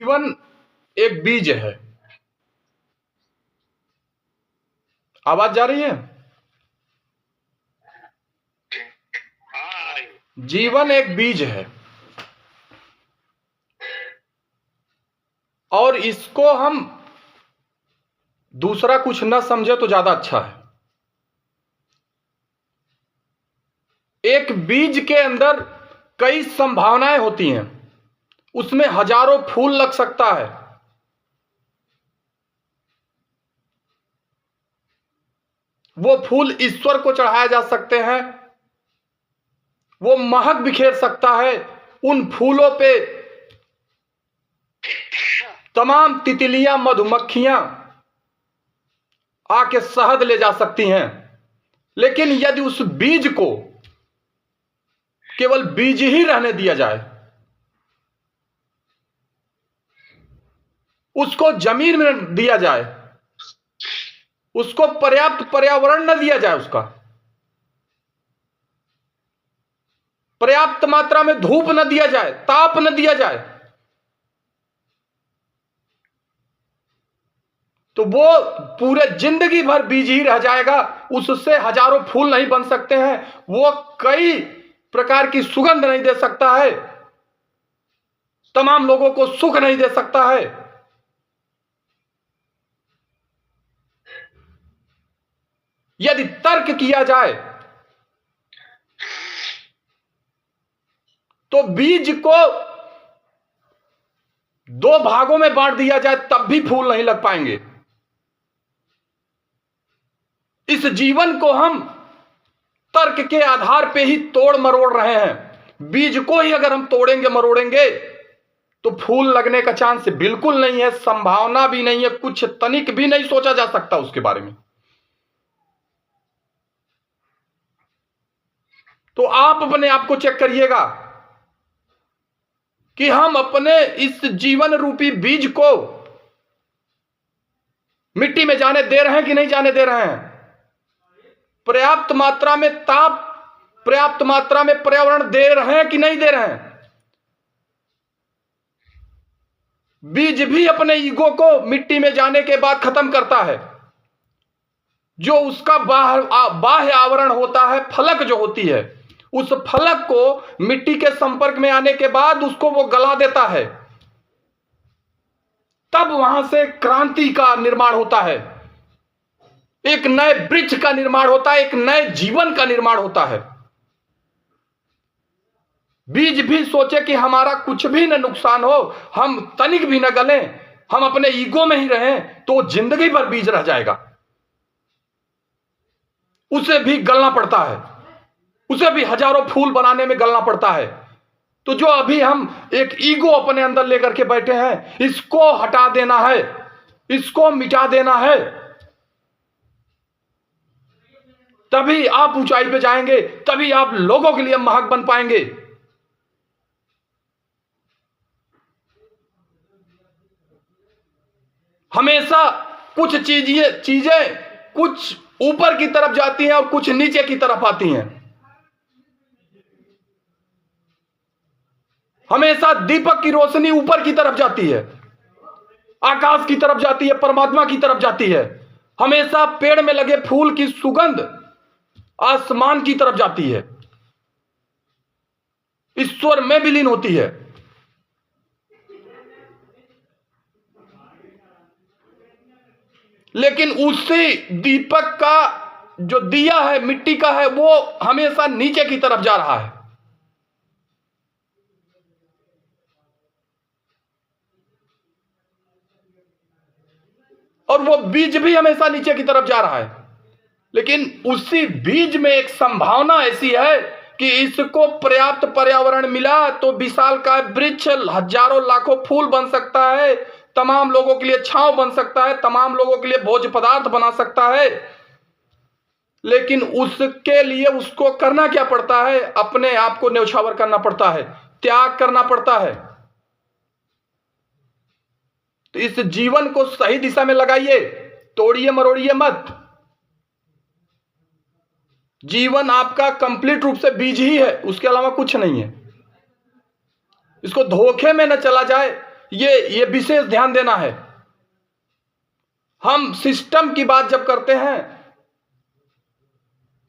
जीवन एक बीज है। आवाज जा रही है? जीवन एक बीज है और इसको हम दूसरा कुछ न समझे तो ज्यादा अच्छा है। एक बीज के अंदर कई संभावनाएं होती हैं, उसमें हजारों फूल लग सकता है। वो फूल ईश्वर को चढ़ाए जा सकते हैं, वो महक बिखेर सकता है। उन फूलों पे तमाम तितलियां, मधुमक्खियां आके शहद ले जा सकती हैं। लेकिन यदि उस बीज को केवल बीज ही रहने दिया जाए, उसको जमीन में न दिया जाए, उसको पर्याप्त पर्यावरण न दिया जाए, उसका पर्याप्त मात्रा में धूप न दिया जाए, ताप न दिया जाए, तो वो पूरे जिंदगी भर बीज ही रह जाएगा। उससे हजारों फूल नहीं बन सकते हैं, वो कई प्रकार की सुगंध नहीं दे सकता है, तमाम लोगों को सुख नहीं दे सकता है। यदि तर्क किया जाए तो बीज को दो भागों में बांट दिया जाए तब भी फूल नहीं लग पाएंगे। इस जीवन को हम तर्क के आधार पे ही तोड़ मरोड़ रहे हैं। बीज को ही अगर हम तोड़ेंगे मरोड़ेंगे तो फूल लगने का चांस बिल्कुल नहीं है, संभावना भी नहीं है, कुछ तनिक भी नहीं सोचा जा सकता उसके बारे में। तो आप अपने आप को चेक करिएगा कि हम अपने इस जीवन रूपी बीज को मिट्टी में जाने दे रहे हैं कि नहीं जाने दे रहे हैं। पर्याप्त मात्रा में ताप, पर्याप्त मात्रा में पर्यावरण दे रहे हैं कि नहीं दे रहे हैं। बीज भी अपने ईगो को मिट्टी में जाने के बाद खत्म करता है। जो उसका बाह्य आवरण होता है, फलक जो होती है, उस फलक को मिट्टी के संपर्क में आने के बाद उसको वो गला देता है। तब वहां से क्रांति का निर्माण होता है, एक नए वृक्ष का निर्माण होता है, एक नए जीवन का निर्माण होता है। बीज भी सोचे कि हमारा कुछ भी न नुकसान हो, हम तनिक भी न गलें, हम अपने ईगो में ही रहें, तो जिंदगी भर बीज रह जाएगा। उसे भी गलना पड़ता है, उसे भी हजारों फूल बनाने में गलना पड़ता है। तो जो अभी हम एक ईगो अपने अंदर लेकर के बैठे हैं, इसको हटा देना है, इसको मिटा देना है, तभी आप ऊंचाई पे जाएंगे, तभी आप लोगों के लिए महक बन पाएंगे। हमेशा कुछ चीजें कुछ ऊपर की तरफ जाती हैं और कुछ नीचे की तरफ आती हैं। हमेशा दीपक की रोशनी ऊपर की तरफ जाती है, आकाश की तरफ जाती है, परमात्मा की तरफ जाती है। हमेशा पेड़ में लगे फूल की सुगंध आसमान की तरफ जाती है, ईश्वर में विलीन होती है। लेकिन उसी दीपक का जो दिया है, मिट्टी का है, वो हमेशा नीचे की तरफ जा रहा है। और वो बीज भी हमेशा नीचे की तरफ जा रहा है। लेकिन उसी बीज में एक संभावना ऐसी है कि इसको पर्याप्त पर्यावरण मिला तो विशालकाय वृक्ष हजारों लाखों फूल बन सकता है, तमाम लोगों के लिए छांव बन सकता है, तमाम लोगों के लिए भोज्य पदार्थ बना सकता है। लेकिन उसके लिए उसको करना क्या पड़ता है? अपने आप को न्यौछावर करना पड़ता है, त्याग करना पड़ता है। तो इस जीवन को सही दिशा में लगाइए, तोड़िए मरोड़िए मत। जीवन आपका कंप्लीट रूप से बीज ही है, उसके अलावा कुछ नहीं है। इसको धोखे में न चला जाए, ये विशेष ध्यान देना है। हम सिस्टम की बात जब करते हैं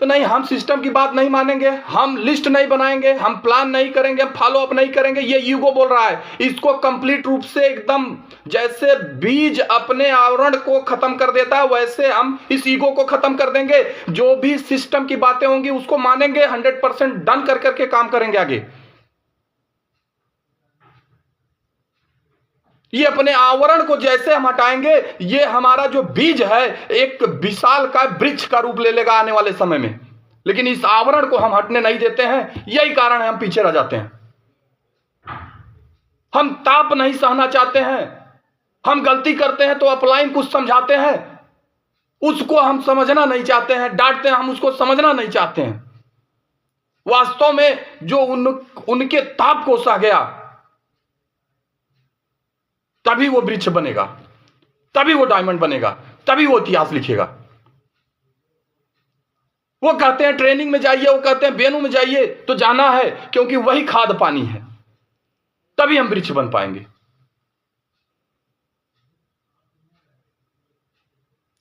तो नहीं, हम सिस्टम की बात नहीं मानेंगे, हम लिस्ट नहीं बनाएंगे, हम प्लान नहीं करेंगे, हम फॉलो अप नहीं करेंगे। ये ईगो बोल रहा है। इसको कंप्लीट रूप से एकदम जैसे बीज अपने आवरण को खत्म कर देता है, वैसे हम इस ईगो को खत्म कर देंगे। जो भी सिस्टम की बातें होंगी उसको मानेंगे, 100% डन कर करके काम करेंगे आगे। ये अपने आवरण को जैसे हम हटाएंगे, ये हमारा जो बीज है एक विशाल का वृक्ष का रूप ले लेगा आने वाले समय में। लेकिन इस आवरण को हम हटने नहीं देते हैं, यही कारण है हम पीछे रह जाते हैं। हम ताप नहीं सहना चाहते हैं। हम गलती करते हैं तो अपलाइन कुछ समझाते हैं, उसको हम समझना नहीं चाहते हैं। डांटते हैं, हम उसको समझना नहीं चाहते हैं। वास्तव में जो उनके ताप को सह गया, तभी वो वृक्ष बनेगा, तभी वो डायमंड बनेगा, तभी वो इतिहास लिखेगा। वो कहते हैं ट्रेनिंग में जाइए, वो कहते हैं बेनू में जाइए, तो जाना है क्योंकि वही खाद पानी है, तभी हम वृक्ष बन पाएंगे।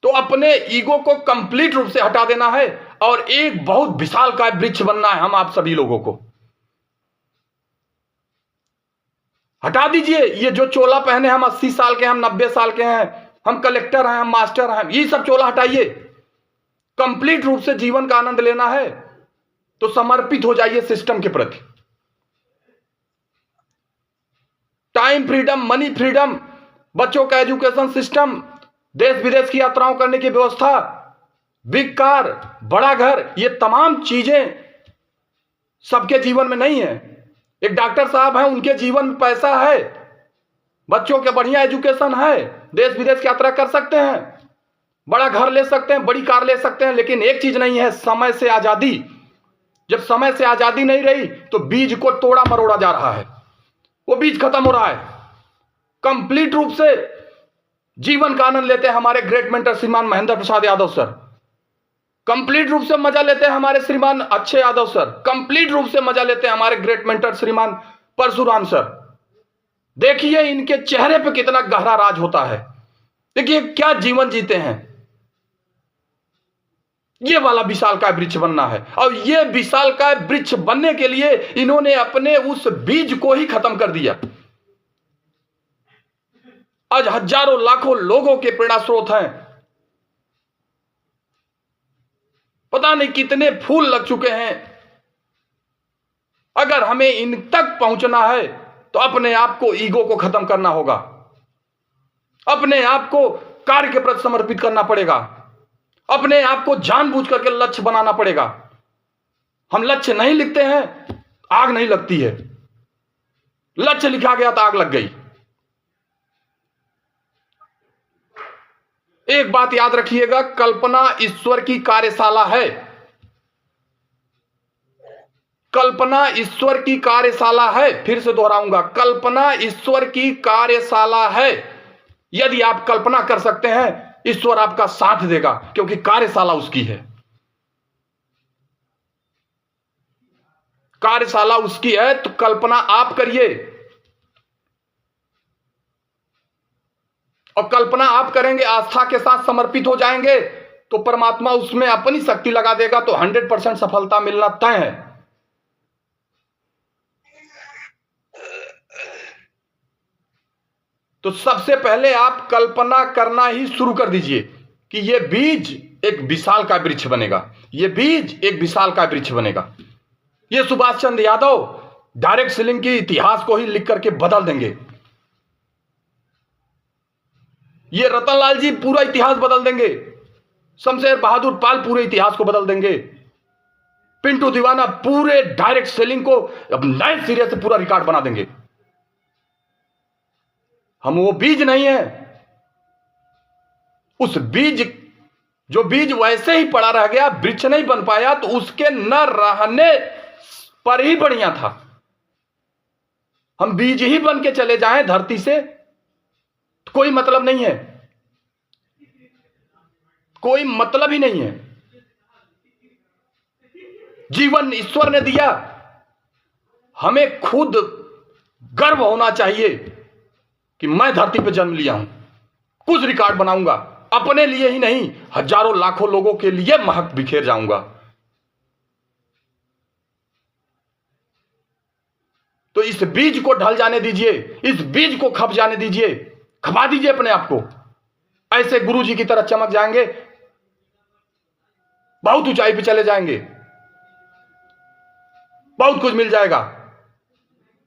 तो अपने ईगो को कंप्लीट रूप से हटा देना है और एक बहुत विशाल का वृक्ष बनना है। हम आप सभी लोगों को हटा दीजिए ये जो चोला पहने, हम 80 साल के, हम 90 साल के हैं, हम कलेक्टर हैं, हम मास्टर हैं, ये सब चोला हटाइए। कंप्लीट रूप से जीवन का आनंद लेना है तो समर्पित हो जाइए सिस्टम के प्रति। टाइम फ्रीडम, मनी फ्रीडम, बच्चों का एजुकेशन सिस्टम, देश विदेश की यात्राओं करने की व्यवस्था, बिग कार, बड़ा घर, ये तमाम चीजें सबके जीवन में नहीं है। एक डॉक्टर साहब हैं, उनके जीवन में पैसा है, बच्चों के बढ़िया एजुकेशन है, देश विदेश की यात्रा कर सकते हैं, बड़ा घर ले सकते हैं, बड़ी कार ले सकते हैं, लेकिन एक चीज नहीं है, समय से आजादी। जब समय से आजादी नहीं रही तो बीज को तोड़ा मरोड़ा जा रहा है, वो बीज खत्म हो रहा है। कंप्लीट रूप से जीवन का आनंद लेते हैं हमारे ग्रेट मेंटर श्रीमान महेंद्र प्रसाद यादव सर। कंप्लीट रूप से मजा लेते हैं हमारे श्रीमान अच्छे यादव सर। कंप्लीट रूप से मजा लेते हैं हमारे ग्रेट मेंटर श्रीमान परशुराम सर। देखिए इनके चेहरे पे कितना गहरा राज होता है। देखिए क्या जीवन जीते हैं। ये वाला विशाल का वृक्ष बनना है, और ये विशाल का वृक्ष बनने के लिए इन्होंने अपने उस बीज को ही खत्म कर दिया। आज हजारों लाखों लोगों के प्रेरणा स्रोत हैं। पता नहीं कितने फूल लग चुके हैं। अगर हमें इन तक पहुंचना है तो अपने आप को, ईगो को खत्म करना होगा, अपने आप को कार्य के प्रति समर्पित करना पड़ेगा, अपने आप को जानबूझ करके लक्ष्य बनाना पड़ेगा। हम लक्ष्य नहीं लिखते हैं, आग नहीं लगती है। लक्ष्य लिखा गया तो आग लग गई। एक बात याद रखिएगा, कल्पना ईश्वर की कार्यशाला है। कल्पना ईश्वर की कार्यशाला है। फिर से दोहराऊंगा, कल्पना ईश्वर की कार्यशाला है। यदि आप कल्पना कर सकते हैं, ईश्वर आपका साथ देगा, क्योंकि कार्यशाला उसकी है। कार्यशाला उसकी है तो कल्पना आप करिए, और कल्पना आप करेंगे, आस्था के साथ समर्पित हो जाएंगे तो परमात्मा उसमें अपनी शक्ति लगा देगा, तो 100% सफलता मिलना तय है। तो सबसे पहले आप कल्पना करना ही शुरू कर दीजिए कि यह बीज एक विशाल का वृक्ष बनेगा, यह बीज एक विशाल का वृक्ष बनेगा। ये सुभाष चंद्र यादव डायरेक्ट सेलिंग के इतिहास को ही लिख करके बदल देंगे। ये रतनलाल जी पूरा इतिहास बदल देंगे। शमशेर बहादुर पाल पूरे इतिहास को बदल देंगे। पिंटू दीवाना पूरे डायरेक्ट सेलिंग को अब नए सिरे से पूरा रिकॉर्ड बना देंगे। हम वो बीज नहीं है, उस बीज, जो बीज वैसे ही पड़ा रह गया, वृक्ष नहीं बन पाया, तो उसके न रहने पर ही बढ़िया था। हम बीज ही बन के चले जाएं धरती से तो कोई मतलब नहीं है, कोई मतलब ही नहीं है। जीवन ईश्वर ने दिया, हमें खुद गर्व होना चाहिए कि मैं धरती पर जन्म लिया हूं, कुछ रिकॉर्ड बनाऊंगा, अपने लिए ही नहीं हजारों लाखों लोगों के लिए महक बिखेर जाऊंगा। तो इस बीज को ढल जाने दीजिए, इस बीज को खप जाने दीजिए, खपा दीजिए अपने आप को। ऐसे गुरुजी की तरह चमक जाएंगे, बहुत ऊंचाई पे चले जाएंगे, बहुत कुछ मिल जाएगा।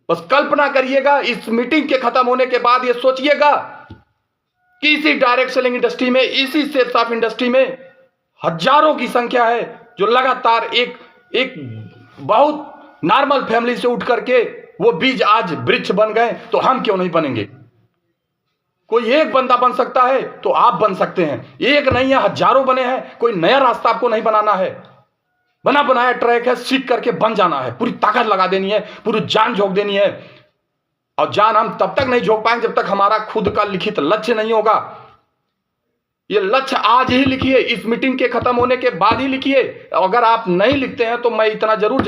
बस कल्पना करिएगा, इस मीटिंग के खत्म होने के बाद ये सोचिएगा कि इसी डायरेक्ट सेलिंग इंडस्ट्री में, इसी सेल्स ऑफ इंडस्ट्री में हजारों की संख्या है जो लगातार एक बहुत नॉर्मल फैमिली से उठ करके वो बीज आज वृक्ष बन गए, तो हम क्यों नहीं बनेंगे? कोई एक बंदा बन सकता है तो आप बन सकते हैं। एक नहीं है, हजारों बने हैं। कोई नया रास्ता आपको नहीं बनाना है, बना बनाया ट्रैक है, सीख करके बन जाना है। पूरी ताकत लगा देनी है, पूरी जान झोंक देनी है। और जान हम तब तक नहीं झोंक पाएंगे जब तक हमारा खुद का लिखित लक्ष्य नहीं होगा। ये लक्ष्य आज ही लिखिए, इस मीटिंग के खत्म होने के बाद ही लिखिए। अगर आप नहीं लिखते हैं तो मैं इतना जरूर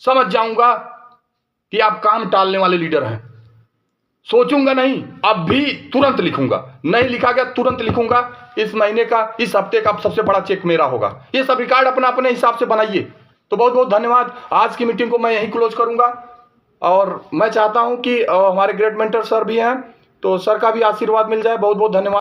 समझ जाऊंगा कि आप काम टालने वाले लीडर हैं। सोचूंगा नहीं, अब भी तुरंत लिखूंगा। नहीं लिखा गया तुरंत लिखूंगा। इस महीने का, इस हफ्ते का सबसे बड़ा चेक मेरा होगा। ये सब रिकॉर्ड अपना अपने हिसाब से बनाइए। तो बहुत बहुत धन्यवाद। आज की मीटिंग को मैं यहीं क्लोज करूंगा। और मैं चाहता हूं कि हमारे ग्रेट मेंटर सर भी हैं, तो सर का भी आशीर्वाद मिल जाए। बहुत बहुत धन्यवाद।